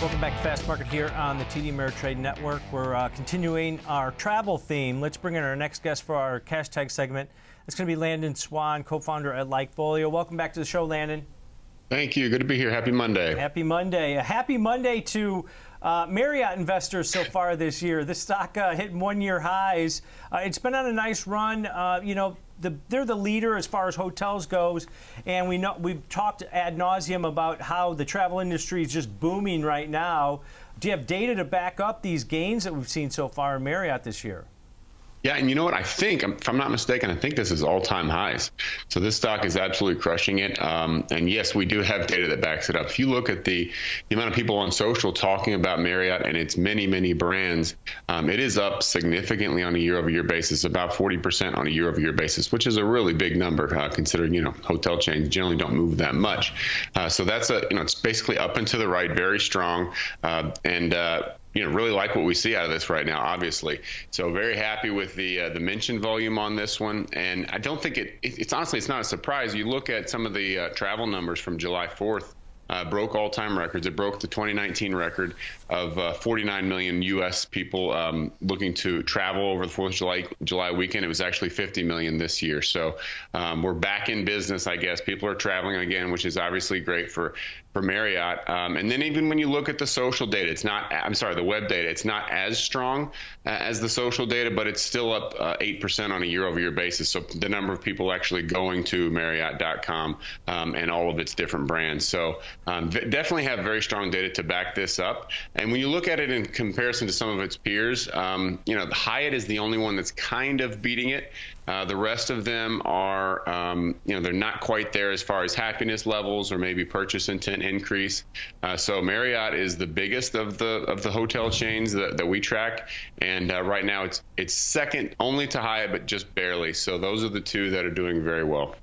Welcome back to Fast Market here on the TD Ameritrade Network. We're continuing our travel theme. Let's bring in our next guest for our cash tag segment. It's going to be Landon Swan, co-founder at Likefolio. Welcome back to the show, Landon. Thank you. Good to be here. Happy Monday. Happy Monday. A happy Monday to Marriott investors so far this year. This stock hitting one-year highs. It's been on a nice run. They're the leader as far as hotels goes, and we've talked ad nauseum about how the travel industry is just booming right now. Do you have data to back up these gains that we've seen so far in Marriott this year? Yeah, and you know what? I think, if I'm not mistaken, I think this is all-time highs. So this stock is absolutely crushing it. And yes, we do have data that backs it up. If you look at the amount of people on social talking about Marriott and its many, many brands, it is up significantly on a year-over-year basis, about 40% on a year-over-year basis, which is a really big number considering, hotel chains generally don't move that much. So that's it's basically up and to the right, very strong. Really like what we see out of this right now, obviously. So very happy with the mention volume on this one. And I don't think it's honestly, it's not a surprise. You look at some of the travel numbers from July 4th, broke all-time records. It broke the 2019 record of 49 million U.S. people looking to travel over the 4th of July weekend. It was actually 50 million this year. So we're back in business, I guess. People are traveling again, which is obviously great for Marriott. And then even when you look at the social data, the web data, it's not as strong as the social data, but it's still up 8% on a year-over-year basis. So the number of people actually going to Marriott.com and all of its different brands. So definitely have very strong data to back this up. And when you look at it in comparison to some of its peers, the Hyatt is the only one that's kind of beating it. The rest of them are, they're not quite there as far as happiness levels or maybe purchase intent increase. So Marriott is the biggest of the hotel chains that we track, and right now it's second only to Hyatt, but just barely. So those are the two that are doing very well.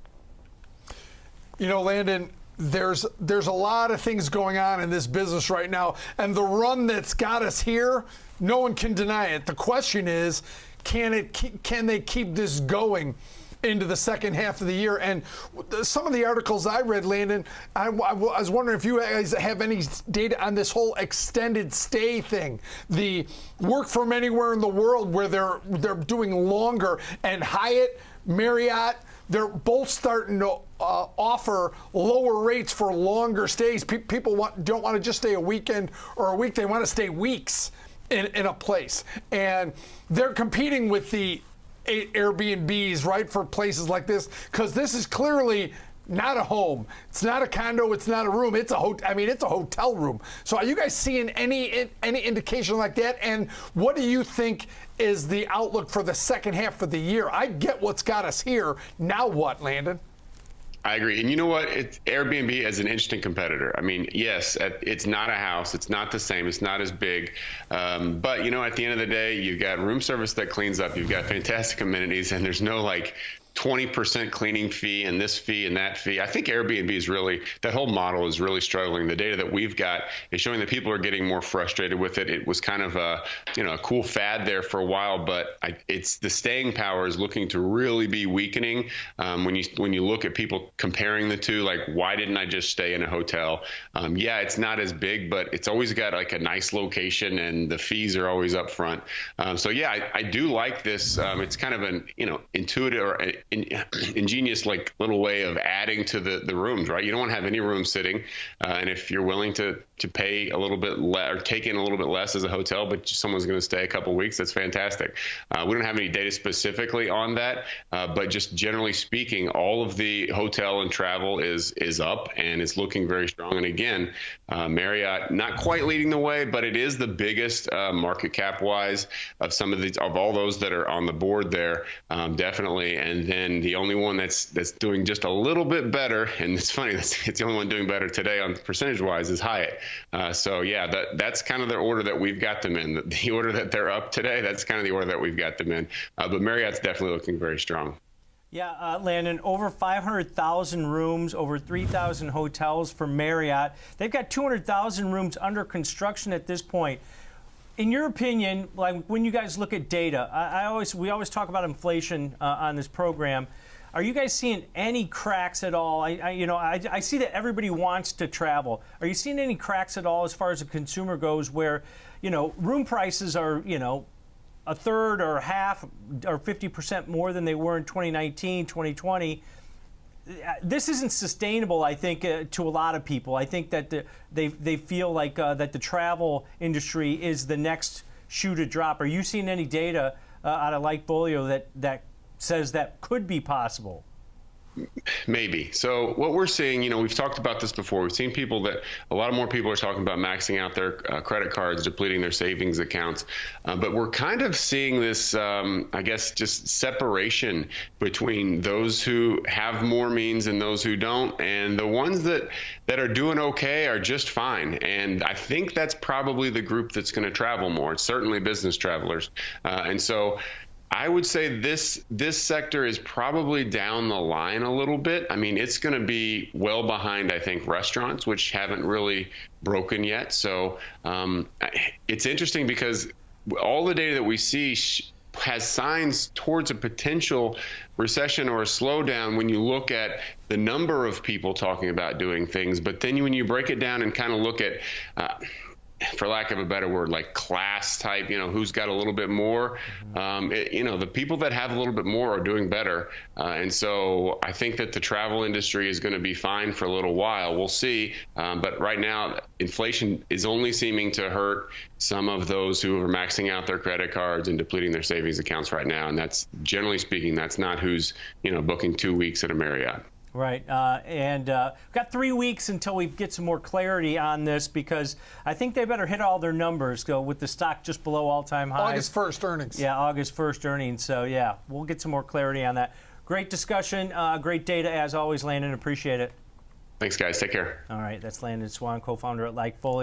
Landon, there's a lot of things going on in this business right now, and the run that's got us here, no one can deny it. The question is, can they keep this going into the second half of the year? And some of the articles I read, Landon, I was wondering if you guys have any data on this whole extended stay thing, the work from anywhere in the world where they're doing longer, and Hyatt, Marriott, they're both starting to offer lower rates for longer stays. People don't want to just stay a weekend or a week. They want to stay weeks in a place. And they're competing with the Airbnbs, right, for places like this, because this is clearly not a home. It's not a condo. It's not a room. It's it's a hotel room. So are you guys seeing any indication like that? And what do you think is the outlook for the second half of the year? I get what's got us here. Now what, Landon? I agree. And you know what? Airbnb is an interesting competitor. I mean, yes, it's not a house. It's not the same. It's not as big. But, at the end of the day, you've got room service that cleans up. You've got fantastic amenities, and there's no 20% cleaning fee and this fee and that fee. I think Airbnb is that whole model is really struggling. The data that we've got is showing that people are getting more frustrated with it. It was kind of a cool fad there for a while, but it's the staying power is looking to really be weakening. When you look at people comparing the two, why didn't I just stay in a hotel? It's not as big, but it's always got a nice location and the fees are always up front. I do like this. It's kind of an intuitive or ingenious little way of adding to the rooms, right? You don't want to have any room sitting, and if you're willing to pay a little bit or take in a little bit less as a hotel, but someone's going to stay a couple weeks, that's fantastic. We don't have any data specifically on that, but just generally speaking, all of the hotel and travel is up and it's looking very strong. And again, Marriott not quite leading the way, but it is the biggest market cap wise of all those that are on the board there, definitely. And then the only one that's doing just a little bit better, and it's funny, it's the only one doing better today on percentage wise, is Hyatt. That's kind of the order that we've got them in. The order that they're up today, that's kind of the order that we've got them in. But Marriott's definitely looking very strong. Yeah, Landon, over 500,000 rooms, over 3,000 hotels for Marriott. They've got 200,000 rooms under construction at this point. In your opinion, when you guys look at data, we always talk about inflation on this program. Are you guys seeing any cracks at all? I see that everybody wants to travel. Are you seeing any cracks at all as far as the consumer goes where, room prices are, a third or half or 50% more than they were in 2019, 2020? This isn't sustainable, I think, to a lot of people. I think that they feel like that the travel industry is the next shoe to drop. Are you seeing any data out of Lightfolio that says that could be possible? Maybe. So what we're seeing, we've talked about this before. We've seen a lot more people are talking about maxing out their credit cards, depleting their savings accounts. But we're kind of seeing this, I guess, just separation between those who have more means and those who don't. And the ones that are doing okay are just fine. And I think that's probably the group that's going to travel more. It's certainly business travelers. And so I would say this sector is probably down the line a little bit. I mean, it's going to be well behind, I think, restaurants, which haven't really broken yet. So it's interesting because all the data that we see has signs towards a potential recession or a slowdown when you look at the number of people talking about doing things. But then when you break it down and kind of look at for lack of a better word, like class type, who's got a little bit more, the people that have a little bit more are doing better. And so I think that the travel industry is going to be fine for a little while. We'll see. But right now, inflation is only seeming to hurt some of those who are maxing out their credit cards and depleting their savings accounts right now. And that's, generally speaking, that's not who's, booking 2 weeks at a Marriott. Right, and we've got 3 weeks until we get some more clarity on this because I think they better hit all their numbers with the stock just below all-time highs. August 1st earnings. Yeah, August 1st earnings. So, yeah, we'll get some more clarity on that. Great discussion, great data as always, Landon. Appreciate it. Thanks, guys. Take care. All right, that's Landon Swan, co-founder at Lightfolio.